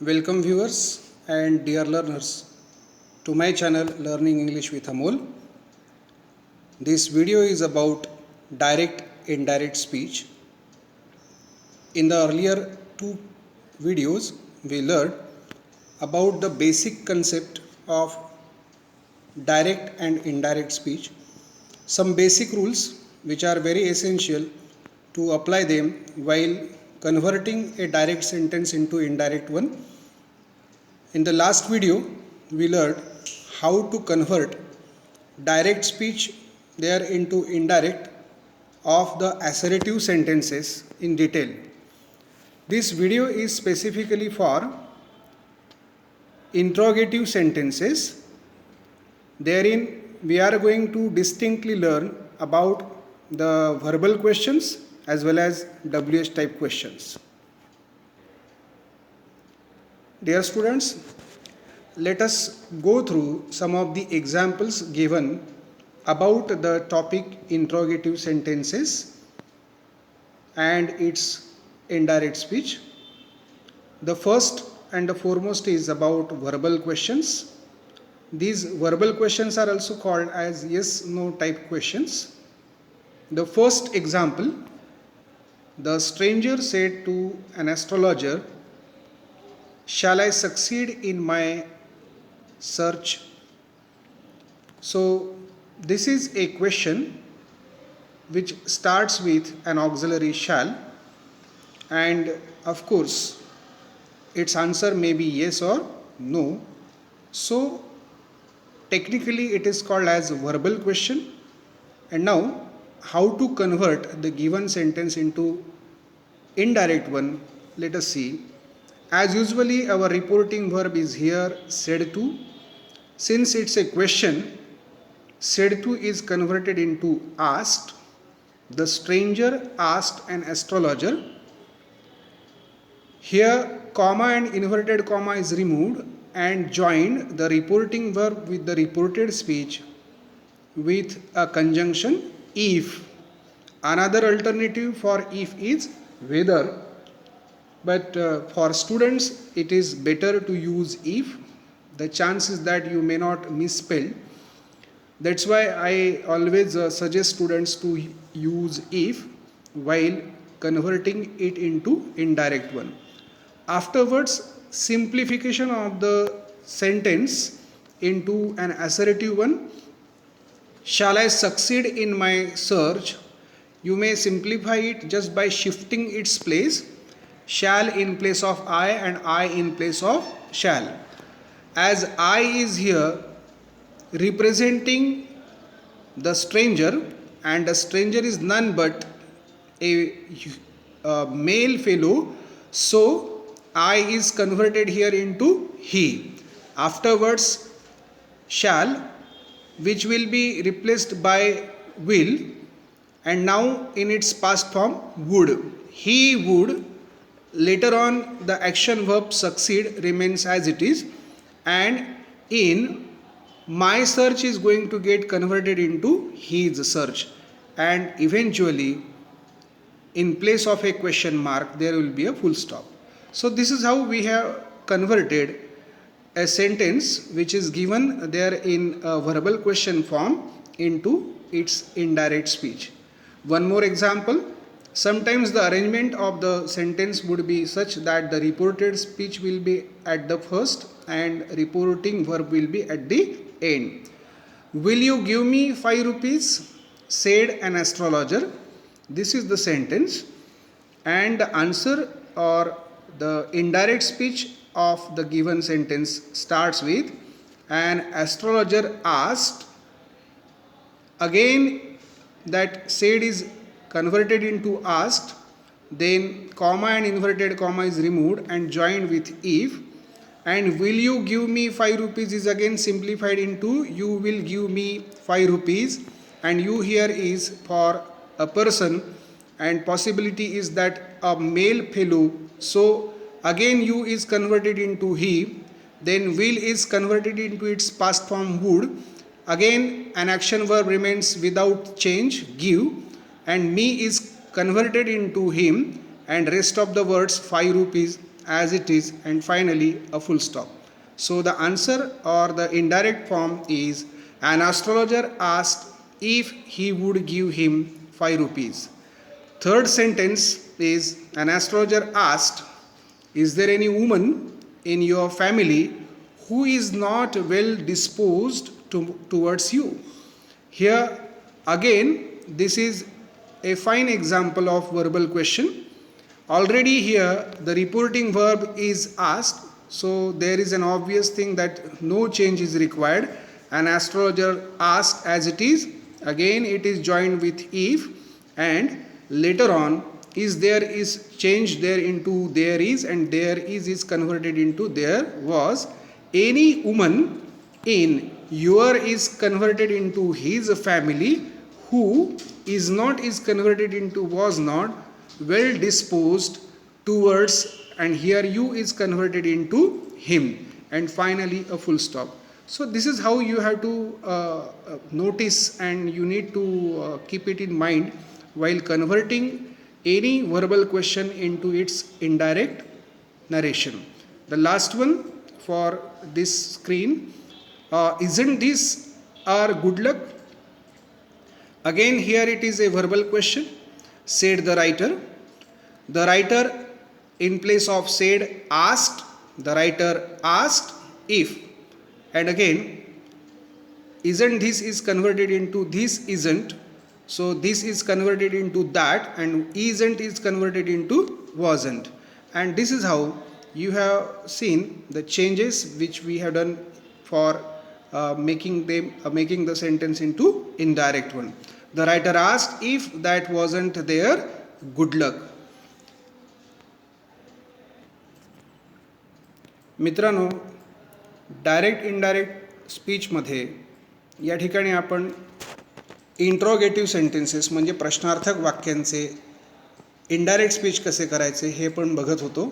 Welcome viewers and dear learners to my channel Learning English with Amol. This video is about direct indirect speech. In the earlier two videos we learned about the basic concept of direct and indirect speech, some basic rules which are very essential to apply them while converting a direct sentence into indirect one. In the last video, we learned how to convert direct speech there into indirect of the assertive sentences in detail. This video is specifically for interrogative sentences. Therein, we are going to distinctly learn about the verbal questions as well as WH type questions. Dear students, let us go through some of the examples given about the topic interrogative sentences and its indirect speech. The first and the foremost is about verbal questions. These verbal questions are also called as yes-no type questions. The first example, the stranger said to an astrologer, "Shall I succeed in my search?" So, this is a question which starts with an auxiliary shall, and of course, its answer may be yes or no. So, technically, it is called as a verbal question. And now, how to convert the given sentence into indirect one? Let us see. As usually, our reporting verb is here said to. Since it's a question, said to is converted into asked. The stranger asked an astrologer. Here, comma and inverted comma is removed and joined the reporting verb with the reported speech with a conjunction if. Another alternative for if is whether. But for students, it is better to use if. The chances that you may not misspell. That's why I always suggest students to use if while converting it into indirect one. Afterwards, simplification of the sentence into an assertive one. Shall I succeed in my search? You may simplify it just by shifting its place. Shall in place of I and I in place of shall. As I is here representing the stranger, and the stranger is none but a male fellow, so I is converted here into he. Afterwards, shall, which will be replaced by will, and now in its past form would. He would. Later on, the action verb succeed remains as it is, and in my search is going to get converted into his search, and eventually in place of a question mark there will be a full stop. So this is how we have converted a sentence which is given there in a verbal question form into its indirect speech. One more example. Sometimes the arrangement of the sentence would be such that the reported speech will be at the first and reporting verb will be at the end. Will you give me 5 rupees? Said an astrologer. This is the sentence, and the answer or the indirect speech of the given sentence starts with an astrologer asked. Again, that said is converted into asked, then comma and inverted comma is removed and joined with if, and will you give me 5 rupees is again simplified into you will give me 5 rupees, and you here is for a person and possibility is that a male fellow, so again you is converted into he, then will is converted into its past form would, again an action verb remains without change give, and me is converted into him, and rest of the words 5 rupees as it is, and finally a full stop. So the answer or the indirect form is, an astrologer asked if he would give him 5 rupees. Third sentence is, an astrologer asked, is there any woman in your family who is not well disposed towards you? Here again, this is a fine example of verbal question. Already here the reporting verb is asked, so there is an obvious thing that no change is required. An astrologer asked as it is. Again it is joined with if, and later on is there is changed there into there is, and there is converted into there was. Any woman in your is converted into his family, who is not is converted into was not, well disposed towards, and here you is converted into him, and finally a full stop. So this is how you have to notice, and you need to keep it in mind while converting any verbal question into its indirect narration. The last one for this screen, isn't this our good luck? Again here it is a verbal question. Said the writer. The writer in place of said asked. The writer asked if, and again isn't this is converted into this isn't, so this is converted into that, and isn't is converted into wasn't. And this is how you have seen the changes which we have done for making the sentence into indirect one. The writer asked if that wasn't their good luck. मित्रांनो, direct indirect स्पीचमध्ये या ठिकाणी आपण interrogative sentences म्हणजे प्रश्नार्थक वाक्यांचे indirect speech कसे करायचे हे पण बघत होतो.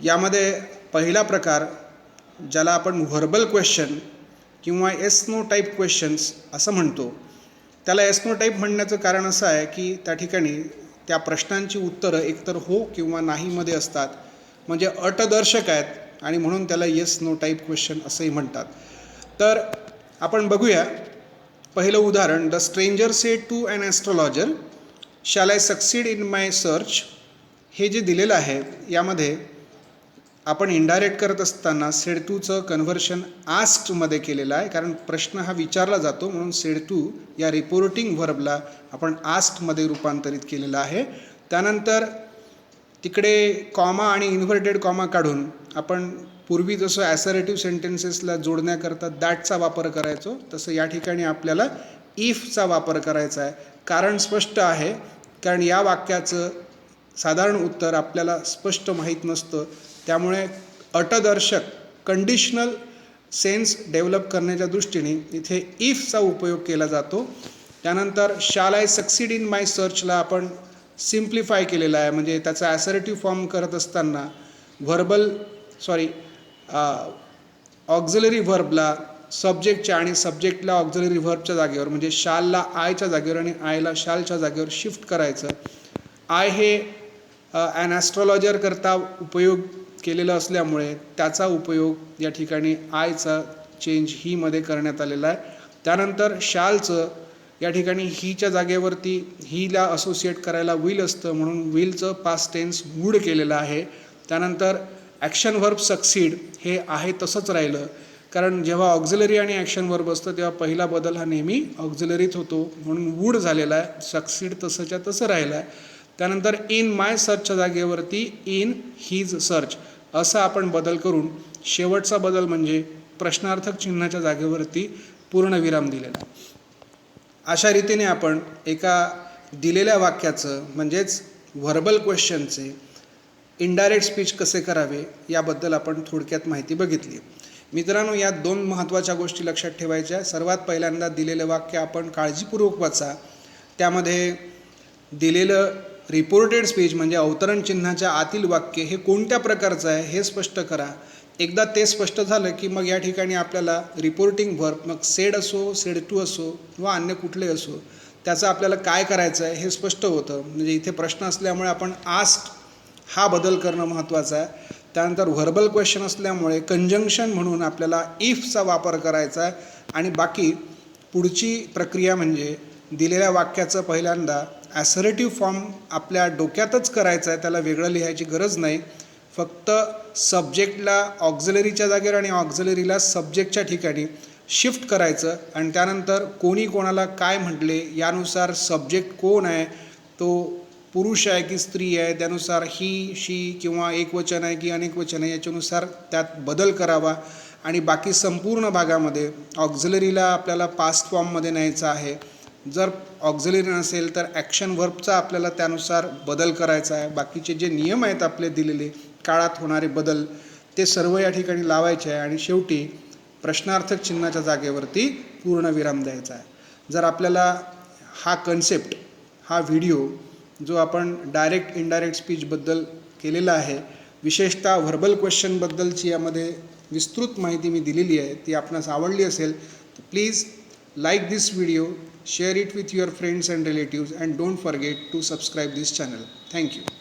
यामध्ये पहिला प्रकार ज्याला आपण व्हर्बल क्वेश्चन किंवा एस नो टाईप क्वेश्चन्स असं म्हणतो. त्याला एस नो टाईप म्हणण्याचं कारण असं आहे की त्या ठिकाणी त्या प्रश्नांची उत्तरं एकतर हो किंवा नाहीमध्ये असतात, म्हणजे अटदर्शक आहेत, आणि म्हणून त्याला येस नो टाईप क्वेश्चन असंही म्हणतात. तर आपण बघूया पहिलं उदाहरण. The stranger said to an astrologer, shall I succeed in my search. हे जे दिलेलं आहे यामध्ये आपण इनडायरेक्ट करत असताना सेड टूचं कन्व्हर्शन आस्क्डमध्ये केलेलं आहे, कारण प्रश्न हा विचारला जातो म्हणून सेड टू या रिपोर्टिंग व्हर्बला आपण आस्क्डमध्ये रूपांतरित केलेलं आहे. त्यानंतर तिकडे कॉमा आणि इन्व्हर्टेड कॉमा काढून आपण पूर्वी जसं ॲसरेटिव्ह सेंटेन्सेसला जोडण्याकरता दॅटचा वापर करायचो, तसं या ठिकाणी आपल्याला इफचा वापर करायचा आहे. कारण स्पष्ट आहे, कारण या वाक्याचं साधारण उत्तर आपल्याला स्पष्ट माहीत नसतं, त्यामुळे अटदर्शक कंडिशनल सेन्स डेव्हलप करण्याच्या दृष्टीने इथे इफचा उपयोग केला जातो. त्यानंतर shall I succeed in my सर्चला आपण सिम्प्लिफाय केलेला आहे, म्हणजे त्याचा ॲसरेटिव्ह फॉर्म करत असताना ऑक्झिलरी व्हर्बला सब्जेक्टच्या आणि सब्जेक्टला ऑक्झिलरी व्हर्बच्या जागेवर, म्हणजे शालला आयच्या जागेवर आणि आयला शालच्या जागेवर शिफ्ट करायचं. आय हे ॲन ॲस्ट्रॉलॉजर करता उपयोग केलेलं असल्यामुळे त्याचा उपयोग या ठिकाणी आयचा चेंज हीमध्ये करण्यात आलेला आहे. त्यानंतर शालचं या ठिकाणी हीच्या जागेवरती हीला असोसिएट करायला विल असतं म्हणून विलचं पास्ट टेन्स वूड केलेलं आहे. त्यानंतर ॲक्शन व्हर्ब सक्सीड हे आहे तसंच राहिलं, कारण जेव्हा ऑक्झिलरी आणि ॲक्शन व्हर्ब असतं तेव्हा पहिला बदल हा नेहमी ऑक्झिलरीत होतो म्हणून वूड झालेला आहे. सक्सीड तसंच्या तसं राहिलं आहे. त्यानंतर इन माय सर्चच्या जागेवरती इन हीज सर्च असा आपण बदल करून शेवटचा बदल म्हणजे प्रश्नार्थक चिन्हाच्या जागेवरती पूर्णविराम दिलेला आहे. अशा रीतीने आपण एका दिलेल्या वाक्याचं म्हणजेच व्हर्बल क्वेश्चनचे इनडायरेक्ट स्पीच कसे करावे याबद्दल आपण थोडक्यात माहिती बघितली. मित्रांनो, यात 2 महत्त्वाच्या गोष्टी लक्षात ठेवायच्या. सर्वात पहिल्यांदा दिलेलं वाक्य आपण काळजीपूर्वक वाचा. त्यामध्ये दिलेलं रिपोर्टेड स्पीच म्हणजे अवतरण चिन्हाच्या आतील वाक्य हे कोणत्या प्रकारचं आहे हे स्पष्ट करा. एकदा ते स्पष्ट झालं की मग या ठिकाणी आपल्याला रिपोर्टिंग व्हर्ब, मग सेड असो, सेड टू असो किंवा अन्य कुठले असो, त्याचं आपल्याला काय करायचं आहे हे स्पष्ट होतं. म्हणजे इथे प्रश्न असल्यामुळे आपण आस्क्ड हा बदल करणं महत्त्वाचं आहे. त्यानंतर व्हर्बल क्वेश्चन असल्यामुळे कंजंक्शन म्हणून आपल्याला इफचा वापर करायचा आहे. आणि बाकी पुढची प्रक्रिया म्हणजे दिलेल्या वाक्याचं पहिल्यांदा ॲसर्टिव्ह फॉर्म आपल्या डोक्यातच करायचा आहे, त्याला वेगळं लिहायची गरज नाही. फक्त सब्जेक्टला ऑक्झिलरीच्या जागेवर आणि ऑक्झिलरीला सब्जेक्टच्या ठिकाणी शिफ्ट करायचं आणि त्यानंतर कोणी कोणाला काय म्हटले यानुसार सब्जेक्ट कोण आहे, तो पुरुष आहे की स्त्री आहे, त्यानुसार ही शी किंवा एकवचन आहे की अनेकवचन आहे याच्यानुसार त्यात बदल करावा. आणि बाकी संपूर्ण भागामध्ये ऑक्झिलरीला आपल्याला पास्ट फॉर्ममध्ये न्यायचं आहे. जर ऑक्झिलरी नसेल तर ॲक्शन वर्बचा आपल्याला त्यानुसार बदल करायचा आहे. बाकीचे जे नियम आहेत आपले दिलेले काळात होणारे बदल ते सर्व या ठिकाणी लावायचे आहे आणि शेवटी प्रश्नार्थक चिन्हाच्या जागेवरती पूर्णविराम द्यायचा आहे. जर आपल्याला हा कन्सेप्ट, हा व्हिडिओ जो आपण डायरेक्ट इनडायरेक्ट स्पीचबद्दल केलेला आहे, विशेषतः व्हर्बल क्वेश्चनबद्दलची यामध्ये विस्तृत माहिती मी दिलेली आहे, ती आपणास आवडली असेल तर please like this video, share it with your friends and relatives, and don't forget to subscribe this channel. Thank you.